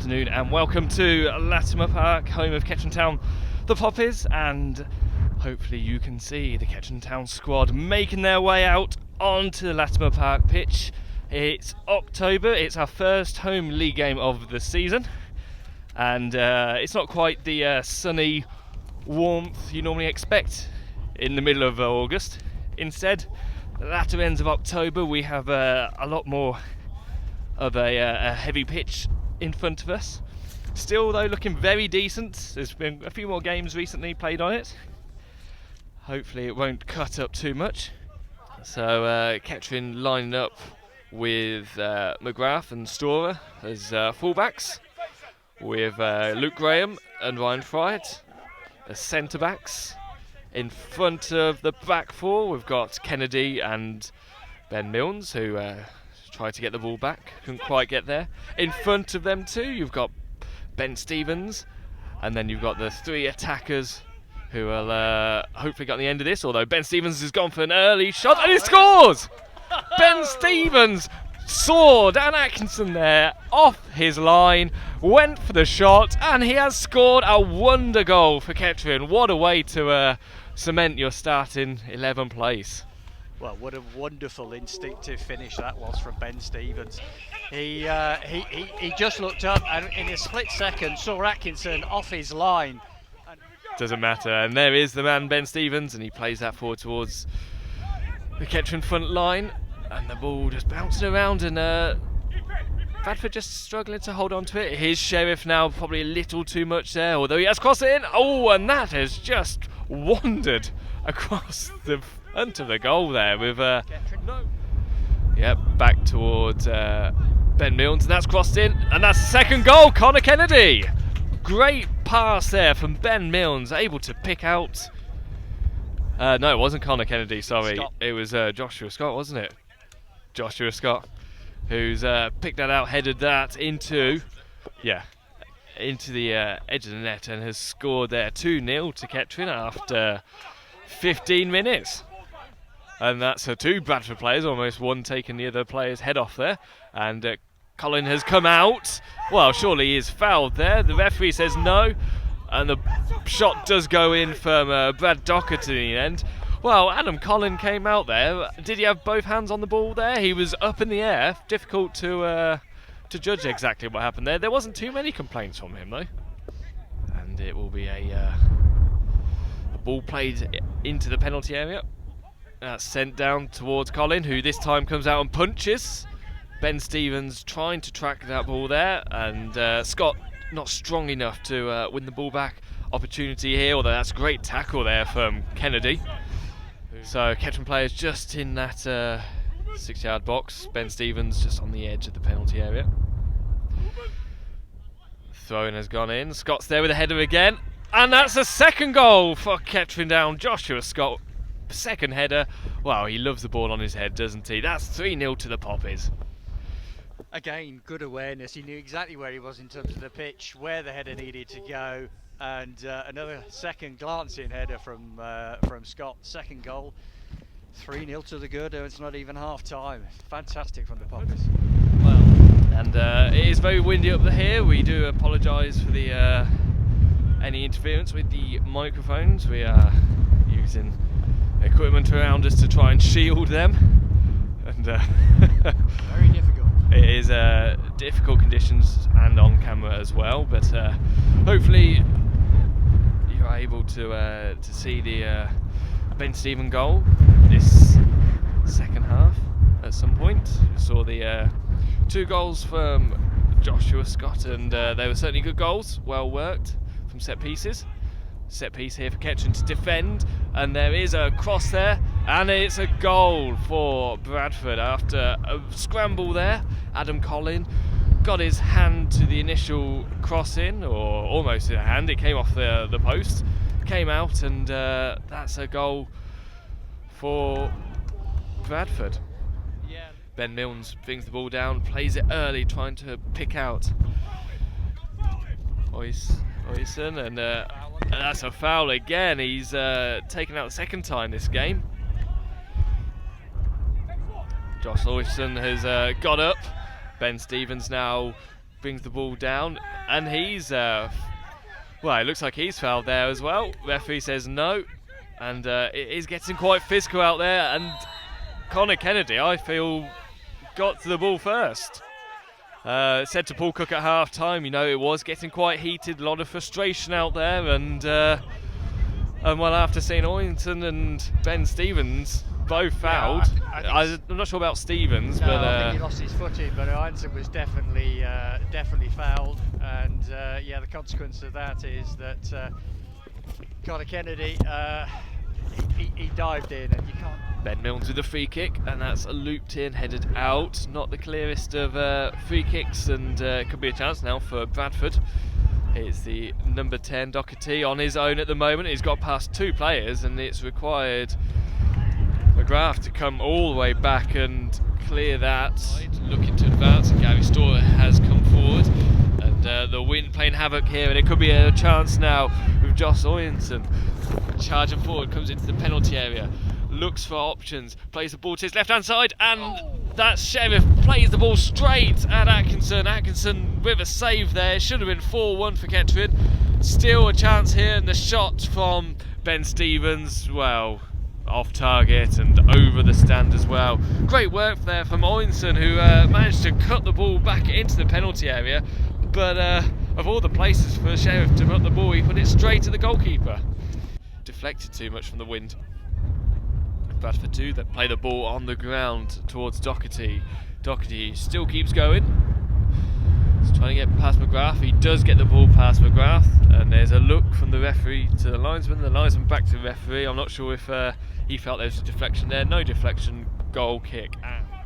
afternoon and welcome to Latimer Park, home of Kettering Town, the Poppies, and hopefully you can see the Kettering Town squad making their way out onto the Latimer Park pitch. It's October, it's our first home league game of the season, and it's not quite the sunny warmth you normally expect in the middle of August. Instead, the latter ends of October, we have a lot more of a heavy pitch in front of us. Still though, looking very decent. There's been a few more games recently played on it. Hopefully it won't cut up too much. So Kettering lining up with McGrath and Storer as fullbacks, with Luke Graham and Ryan Fright as centre backs. In front of the back four we've got Kennedy and Ben Milnes, who tried to get the ball back, couldn't quite get there. In front of them too you've got Ben Stevens, and then you've got the three attackers who will hopefully get the end of this, although Ben Stevens has gone for an early shot and he scores! Ben Stevens saw Dan Atkinson there off his line, went for the shot, and he has scored a wonder goal for Kettering. What a way to cement your starting 11 place. Well, what a wonderful instinctive finish that was from Ben Stevens. He just looked up and in a split second saw Atkinson off his line. Doesn't matter, and there is the man Ben Stevens, and he plays that forward towards the Kettering front line, and the ball just bouncing around, and Bradford just struggling to hold on to it. Here's Sheriff now, probably a little too much there, although he has crossed it in. Oh, and that has just wandered across the front of the goal there with back towards Ben Milnes, and that's crossed in, and that's the second goal. Connor Kennedy, great pass there from Ben Milnes, able to pick out no, it wasn't Connor Kennedy, sorry, Scott. It was Joshua Scott, wasn't it? Joshua Scott, who's picked that out, headed that into the edge of the net, and has scored there 2-0 to Kettering after 15 minutes. And that's two Bradford players, almost one taking the other player's head off there. And Colin has come out. Well, surely he is fouled there. The referee says no. And the shot does go in from Brad Docherty in the end. Well, Adam Collin came out there. Did he have both hands on the ball there? He was up in the air. Difficult to judge exactly what happened there. There wasn't too many complaints from him, though. And it will be a ball played into the penalty area. That's sent down towards Colin, who this time comes out and punches. Ben Stevens trying to track that ball there, and Scott not strong enough to win the ball back. Opportunity here, although that's a great tackle there from Kennedy. So Kettering players just in that 6-yard box. Ben Stevens just on the edge of the penalty area. Throw-in has gone in. Scott's there with a header again, and that's a second goal for Kettering Town. Joshua Scott, second header. Wow, he loves the ball on his head, doesn't he? That's 3-0 to the Poppies. Again, good awareness. He knew exactly where he was in terms of the pitch, where the header needed to go, and another second glancing header from Scott. Second goal, 3-0 to the good. It's not even half time. Fantastic from the Poppies. Well, and it is very windy up here. We do apologise for the any interference with the microphones. We are using equipment around us to try and shield them, and very difficult. It is difficult conditions and on camera as well, but hopefully you are able to see the Ben Stevens goal this second half at some point. We saw the 2 goals from Joshua Scott, and they were certainly good goals, well worked from set pieces. Set piece here for Kettering to defend, and there is a cross there, and it's a goal for Bradford after a scramble there. Adam Collin got his hand to the initial cross in, or almost a hand. It came off the post, came out, and that's a goal for Bradford. Yeah. Ben Milnes brings the ball down, plays it early, trying to pick out Oyson, and that's a foul again. He's taken out the second time this game. Josh Oyson has got up. Ben Stevens now brings the ball down, and he's well, it looks like he's fouled there as well. Referee says no, and it is getting quite physical out there, and Connor Kennedy, I feel, got to the ball first. Said to Paul Cook at half time, it was getting quite heated, a lot of frustration out there, and well, after seeing Orrington and Ben Stevens both fouled, I'm not sure about Stevens, but I think he lost his footing, but Orrington was definitely fouled, and the consequence of that is that Connor Kennedy he dived in, and you can't. Ben Milnes with a free kick, and that's a looped in, headed out. Not the clearest of free kicks, and it could be a chance now for Bradford. It's the number 10 Doherty on his own at the moment. He's got past 2 players, and it's required McGrath to come all the way back and clear that. Looking to advance, and Gary Storer has come forward, and the wind playing havoc here, and it could be a chance now with Josh Orrington charging forward, comes into the penalty area, looks for options, plays the ball to his left hand side, and that Sheriff plays the ball straight at Atkinson. Atkinson with a save there. Should have been 4-1 for Kettering. Still a chance here, and the shot from Ben Stevens, well, off target and over the stand as well. Great work there from Orrington, who managed to cut the ball back into the penalty area, but of all the places for Sheriff to put the ball, he put it straight to the goalkeeper. Deflected too much from the wind. Bradford 2 that play the ball on the ground towards Doherty. Doherty still keeps going. He's trying to get past McGrath. He does get the ball past McGrath, and there's a look from the referee to the linesman. The linesman back to the referee. I'm not sure if he felt there was a deflection there. No deflection. Goal kick.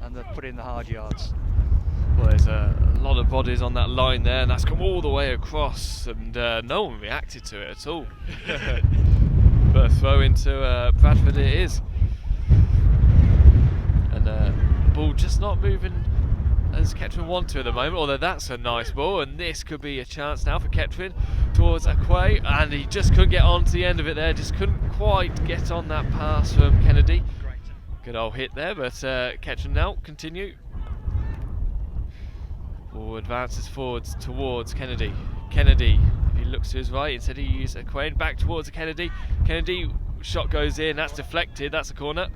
And they've put in the hard yards. Well, there's a lot of bodies on that line there, and that's come all the way across, and no one reacted to it at all. But a throw into Bradford it is. And the ball just not moving as Kettering want to at the moment, although that's a nice ball, and this could be a chance now for Kettering towards Akwe, and he just couldn't get on to the end of it there, just couldn't quite get on that pass from Kennedy. Good old hit there, but Kettering now continue. Ball advances forwards towards Kennedy. Kennedy, if he looks to his right, instead he uses Akwe, back towards Kennedy. Kennedy, shot goes in, that's deflected, that's a corner.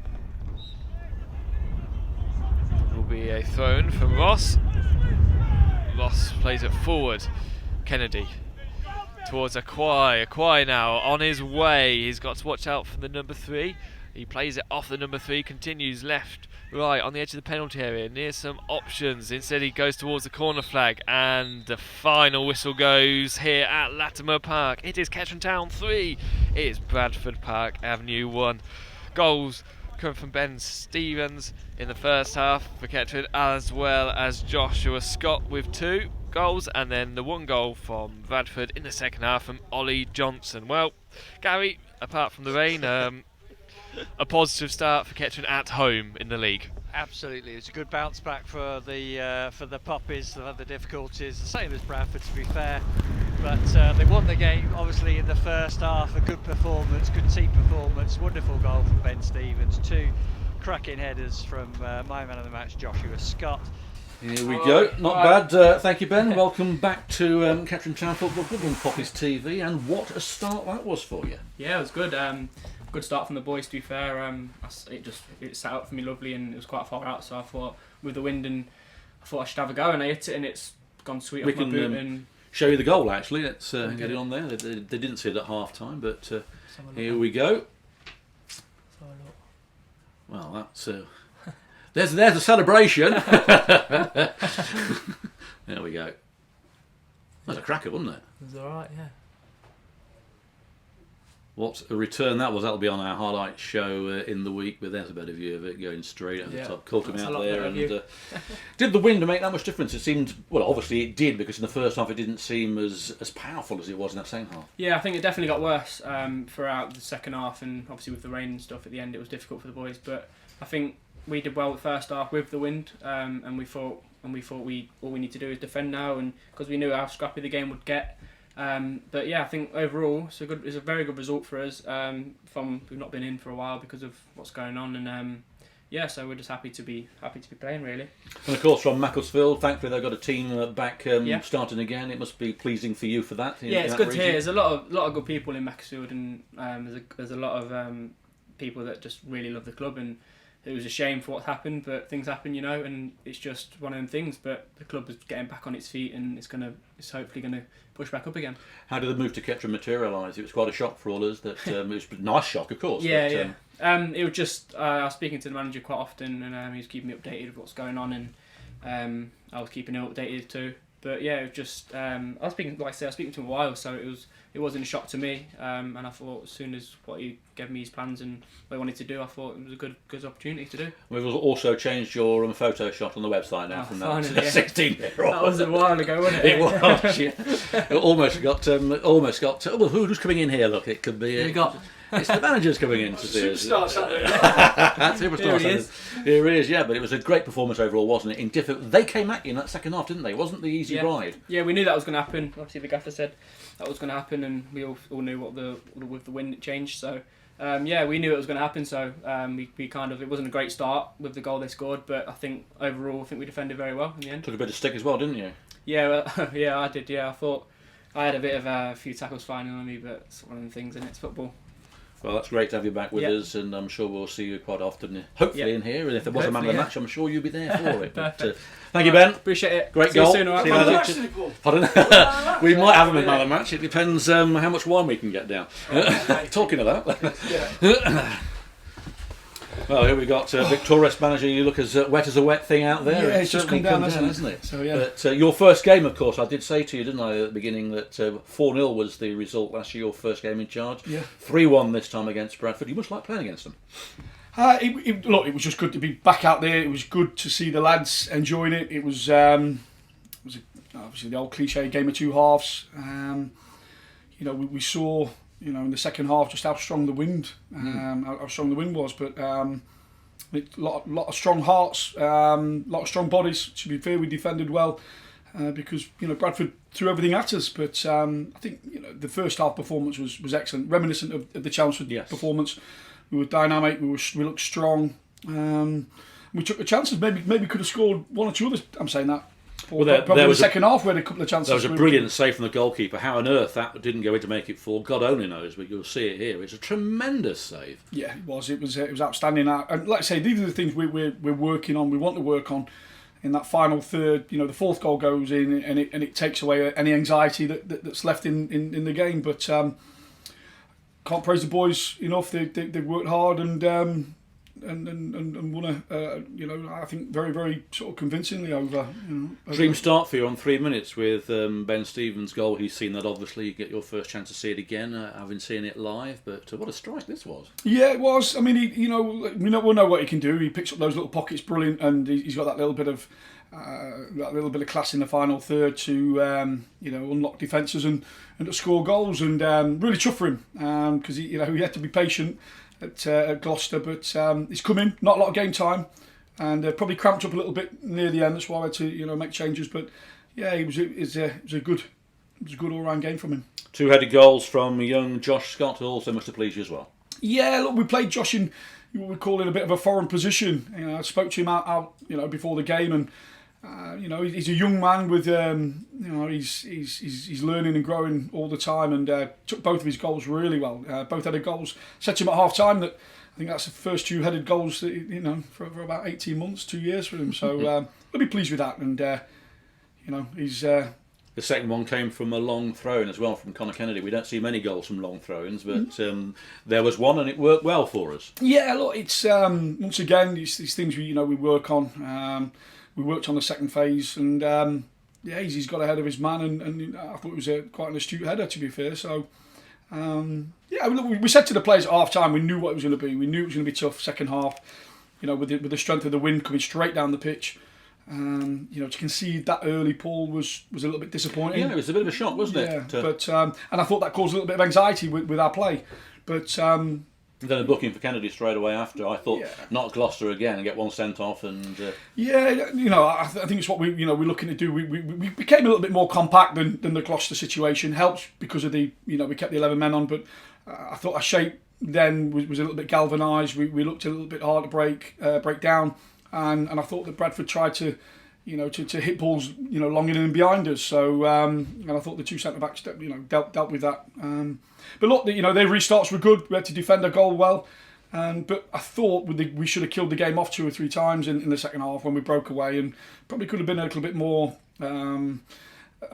Will be a throw from Ross. Ross plays it forward. Kennedy towards Akwe. Akwe now on his way. He's got to watch out for the number 3. He plays it off the number 3, continues left, right on the edge of the penalty area, near some options. Instead he goes towards the corner flag, and the final whistle goes here at Latimer Park. It is Kettering Town 3. It is Bradford Park Avenue 1. Goals come from Ben Stevens in the first half for Kettering, as well as Joshua Scott with 2 goals, and then the 1 goal from Bradford in the second half from Ollie Johnson. Well, Gary, apart from the rain, a positive start for Kettering at home in the league. Absolutely, it's a good bounce back for the Poppies. They've had the difficulties, the same as Bradford to be fair, but they won the game obviously in the first half. A good performance, good team performance, wonderful goal from Ben Stevens, 2 cracking headers from my man of the match, Joshua Scott. Here we go, not bad. Thank you, Ben. Welcome back to Kettering Town Football Club on Poppies TV, and what a start that was for you. Yeah, it was good. Good start from the boys, to be fair. It sat up for me lovely, and it was quite far out, so I thought with the wind, and I thought I should have a go, and I hit it, and it's gone sweet off my boot. And show you the goal actually. Let's get it on there. They didn't see it at half time, but here we go. Well, that's there's a celebration. There we go. That's a cracker, wasn't it? It was alright, yeah. What a return that was. That'll be on our highlight show in the week, but there's a better view of it going straight at the top. Caught him out there. And did the wind make that much difference? It seemed, well, obviously it did, because in the first half it didn't seem as powerful as it was in that second half. Yeah, I think it definitely got worse throughout the second half, and obviously with the rain and stuff at the end it was difficult for the boys, but I think we did well the first half with the wind, and we thought all we need to do is defend now, and because we knew how scrappy the game would get. But yeah, I think overall it's a very good result for us. We've not been in for a while because of what's going on, and yeah, so we're just happy to be playing, really. And of course, from Macclesfield, thankfully they've got a team back Yeah. starting again. It must be pleasing for you for that. Yeah, it's that good to hear. region. There's a lot of good people in Macclesfield, and there's a lot of people that just really love the club, and it was a shame for what happened, but things happen, and it's just one of them things. But the club is getting back on its feet, and it's hopefully gonna push back up again. How did the move to Kettering materialise? It was quite a shock for all us. That it was a nice shock, of course. Yeah, but, yeah. It was just I was speaking to the manager quite often, and he was keeping me updated with what's going on, and I was keeping him updated too. But yeah, it was just I was speaking to him a while, so it wasn't a shock to me. And I thought as soon as what he gave me his plans and what he wanted to do, I thought it was a good opportunity to do. We've also changed your photo shot on the website now from that finally, 16-year-old. That was a while ago, wasn't it? It was. Yeah. It almost got. Oh, well, who's coming in here? Look, it could be. We got. It's the manager's coming in to see us. Superstar Saturday. Superstar Here he is. Here he is, yeah, but it was a great performance overall, wasn't it? They came at you in that second half, didn't they? It wasn't the easy ride. Yeah, we knew that was going to happen. Obviously, the gaffer said that was going to happen, and we all knew with the wind it changed. So, we knew it was going to happen. So, it wasn't a great start with the goal they scored, but I think overall, we defended very well in the end. Took a bit of stick as well, didn't you? Yeah, yeah, I did. Yeah, I thought I had a bit of a few tackles flying on me, but it's one of the things, and it's football. Well, that's great to have you back with us, and I'm sure we'll see you quite often, hopefully in here. And if there was a man of the match, I'm sure you'll be there for it. But, thank you, Ben. Appreciate it. Great See goal. you soon, all right? See you later. Pardon? We might have him in man of the match. It depends how much wine we can get down. Talking of that. Well, here we got Vic Torres manager. You look as wet as a wet thing out there. Yeah, it's just come down, hasn't it? So yeah. But your first game, of course, I did say to you, didn't I, at the beginning, that 4-0 was the result last year, your first game in charge. Yeah. 3-1 this time against Bradford. You must like playing against them. It was just good to be back out there. It was good to see the lads enjoying it. It was obviously the old cliche game of two halves. We saw, in the second half just how strong the wind, was. But a lot of strong hearts, a lot of strong bodies. To be fair, we defended well because Bradford threw everything at us. But I think the first half performance was excellent, reminiscent of the Chelmsford performance. We were dynamic. We looked strong. We took the chances. Maybe could have scored one or two others. I'm saying that. Probably there was the second half we had a couple of chances. There was a brilliant save from the goalkeeper. How on earth that didn't go in to make it 4, God only knows, but you'll see it here. It's a tremendous save. Yeah, it was. It was outstanding. And like I say, these are the things we're working on. We want to work on in that final third. The fourth goal goes in, and it takes away any anxiety that's left in the game. But can't praise the boys enough. They've worked hard and won I think very, very sort of convincingly over. Dream start for you on 3 minutes with Ben Stevens' goal. He's seen that, obviously. You get your first chance to see it again, having seen it live. But what a strike this was! Yeah, it was. I mean, we know what he can do. He picks up those little pockets, brilliant, and he's got that little bit of class in the final third to unlock defences and to score goals, and really tough for him because he had to be patient at Gloucester, but he's come in, not a lot of game time, and probably cramped up a little bit near the end. That's why I had to make changes. But yeah, it was a good all-round game from him. 2-headed goals from young Josh Scott also must have pleased you as well. Yeah, look, we played Josh in what we call in a bit of a foreign position. I spoke to him out before the game, and he's a young man with he's learning and growing all the time, and took both of his goals really well. Both headed goals. Said to him at half time that I think that's the first 2 headed goals that, for about 18 months, 2 years for him. So I'll be pleased with that, and he's. The second one came from a long throw-in as well from Conor Kennedy. We don't see many goals from long throw-ins, but there was one and it worked well for us. Yeah, look, it's once again these things we work on. We worked on the second phase, and he's got ahead of his man, and I thought it was quite an astute header, to be fair. So we said to the players at half time, we knew what it was going to be. We knew it was going to be tough second half. With the strength of the wind coming straight down the pitch. To concede that early, Paul, was a little bit disappointing. Yeah, it was a bit of a shock, wasn't it? But and I thought that caused a little bit of anxiety with our play. But then a booking for Kennedy straight away after. I thought not Gloucester again and get one sent off and. I think it's what we're looking to do. We became a little bit more compact than the Gloucester situation. Helps because of we kept the 11 men on, but I thought our shape then was a little bit galvanised. We looked a little bit hard to break down, and I thought that Bradford tried to hit balls long in and behind us. So and I thought the two centre backs dealt with that. But look, their restarts were good. We had to defend our goal well. But I thought we should have killed the game off 2 or 3 times in the second half when we broke away, and probably could have been a little bit more, a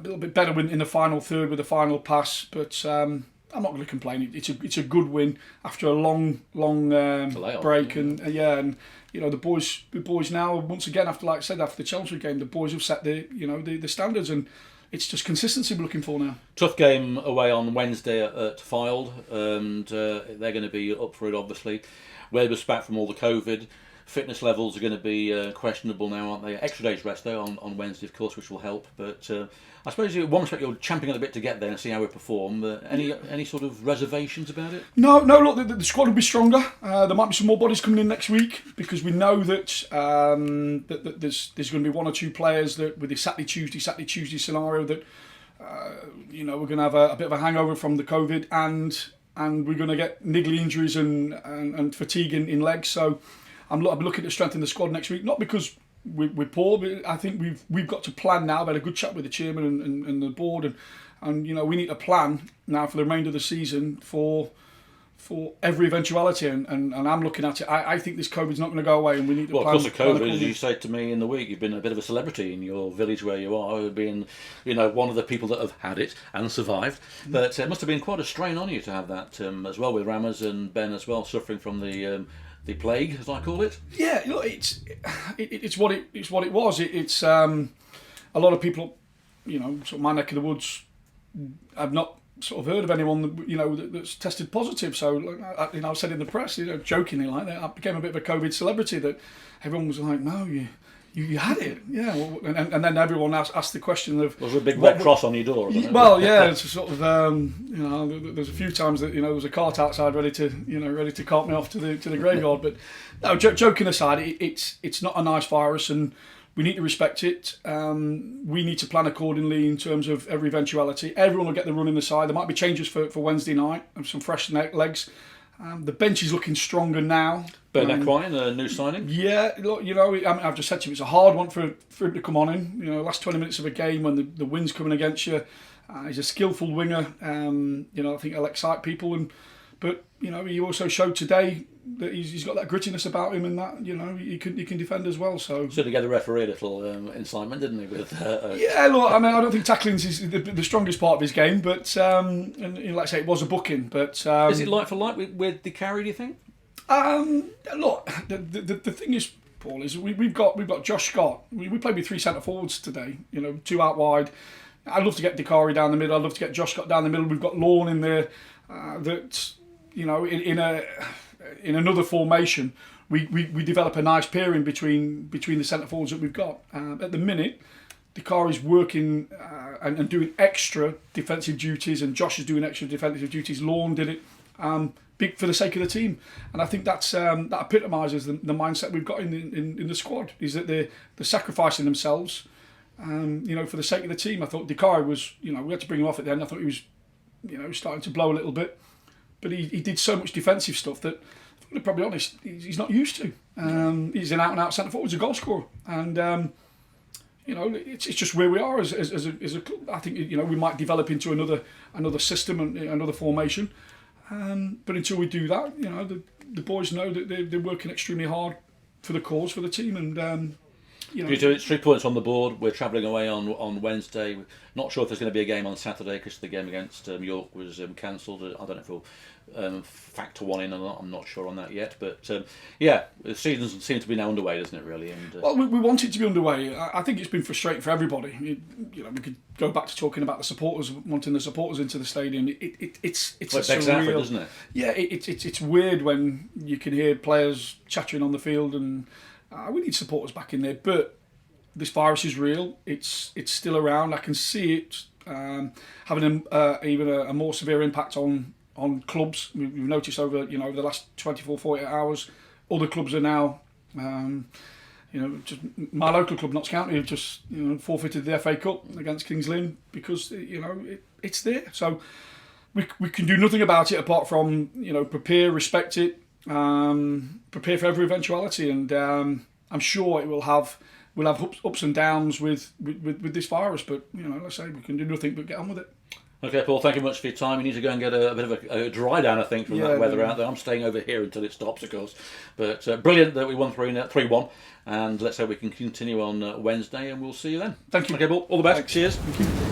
little bit better in the final third with the final pass. But I'm not going to complain. It's a good win after a long break, and the boys now once again after the Chelmsford game, the boys have set the standards, and it's just consistency we're looking for now. Tough game away on Wednesday at Fylde, and they're going to be up for it, obviously. Weber's back from all the COVID. Fitness levels are going to be questionable now, aren't they? Extra day's rest, though, on Wednesday, of course, which will help. But I suppose in one respect you're champing at the bit to get there and see how we perform. Any sort of reservations about it? No. Look, the squad will be stronger. There might be some more bodies coming in next week, because we know that that there's going to be 1 or 2 players that with the Saturday Tuesday scenario that we're going to have a bit of a hangover from the COVID, and we're going to get niggly injuries and fatigue in legs. So I'll be looking to strengthen the squad next week, not because we're poor, but I think we've got to plan now. I've had a good chat with the chairman and the board, and we need to plan now for the remainder of the season for every eventuality, and I'm looking at it. I think this COVID's not going to go away, and we need to plan. Well, because of COVID, as you said to me in the week, you've been a bit of a celebrity in your village where you are, being one of the people that have had it and survived. But it must have been quite a strain on you to have that as well, with Ramas and Ben as well suffering from the plague, as I call it. Yeah, it's what it was. It's a lot of people, sort of my neck of the woods, I've not sort of heard of anyone that's tested positive. So I said in the press, jokingly like that, I became a bit of a COVID celebrity. That everyone was like, no, you had it, yeah. Well, and then everyone asked the question of, was there a big red cross on your door? Or something? Well, yeah, it's a sort of there's a few times that there was a cart outside ready to cart me off to the graveyard. But no, joking aside, it's not a nice virus, and we need to respect it. We need to plan accordingly in terms of every eventuality. Everyone will get the run in the side. There might be changes for Wednesday night and some fresh legs. The bench is looking stronger now. Bernard Quine, a new signing. Yeah, look, I've just said to him, it's a hard one for him to come on in. Last 20 minutes of a game when the wind's coming against you. He's a skillful winger. I think he'll excite people, but he also showed today that he's got that grittiness about him, and that he can defend as well. So certainly gave the referee a little incitement, didn't he? With yeah, look, I don't think tackling's is the strongest part of his game, but and like I say, it was a booking. But is it like for like with the carry? Do you think? Look, the thing is, Paul, is we've got Josh Scott. We played with 3 centre forwards today. 2 out wide. I'd love to get Dikari down the middle. I'd love to get Josh Scott down the middle. We've got Lorne in there. That in another formation, we develop a nice pairing between the centre forwards that we've got. At the minute, Dikari's working and doing extra defensive duties, and Josh is doing extra defensive duties. Lorne did it. Big for the sake of the team, and I think that epitomises the mindset we've got in the squad. Is that they're sacrificing themselves, for the sake of the team. I thought Dikari was, we had to bring him off at the end. I thought he was, starting to blow a little bit, but he did so much defensive stuff that, to be probably honest, he's not used to. He's an out-and-out centre forward, he's a goal scorer, and it's just where we are as a club. I think we might develop into another system and another formation. But until we do that, the boys know that they're working extremely hard for the cause, for the team, and It's 3 points on the board. We're travelling away on Wednesday. We're not sure if there's going to be a game on Saturday because the game against York was cancelled. I don't know if we'll factor one in or not. I'm not sure on that yet. But the season seems to be now underway, doesn't it? Really. And well, we want it to be underway. I think it's been frustrating for everybody. We could go back to talking about the supporters, wanting the supporters into the stadium. It's well, it begs Alfred, doesn't it? Yeah, it's weird when you can hear players chattering on the field, and we need supporters back in there. But this virus is real. It's still around. I can see it having even a more severe impact on clubs. We've noticed over the last 24, 48 hours, other clubs are now, just my local club, Notts County, have just forfeited the FA Cup against Kings Lynn because it's there. So we can do nothing about it apart from prepare, respect it, prepare for every eventuality, and I'm sure we'll have ups and downs with this virus, but let's say we can do nothing but get on with it. Okay, Paul, thank you much for your time. You need to go and get a bit of a dry down, I think, from that weather out there. I'm staying over here until it stops, of course. But brilliant that we won 3-1, and let's hope we can continue on Wednesday, and we'll see you then. Thank you. Okay, Paul, all the best. Thanks. Cheers. Thank you.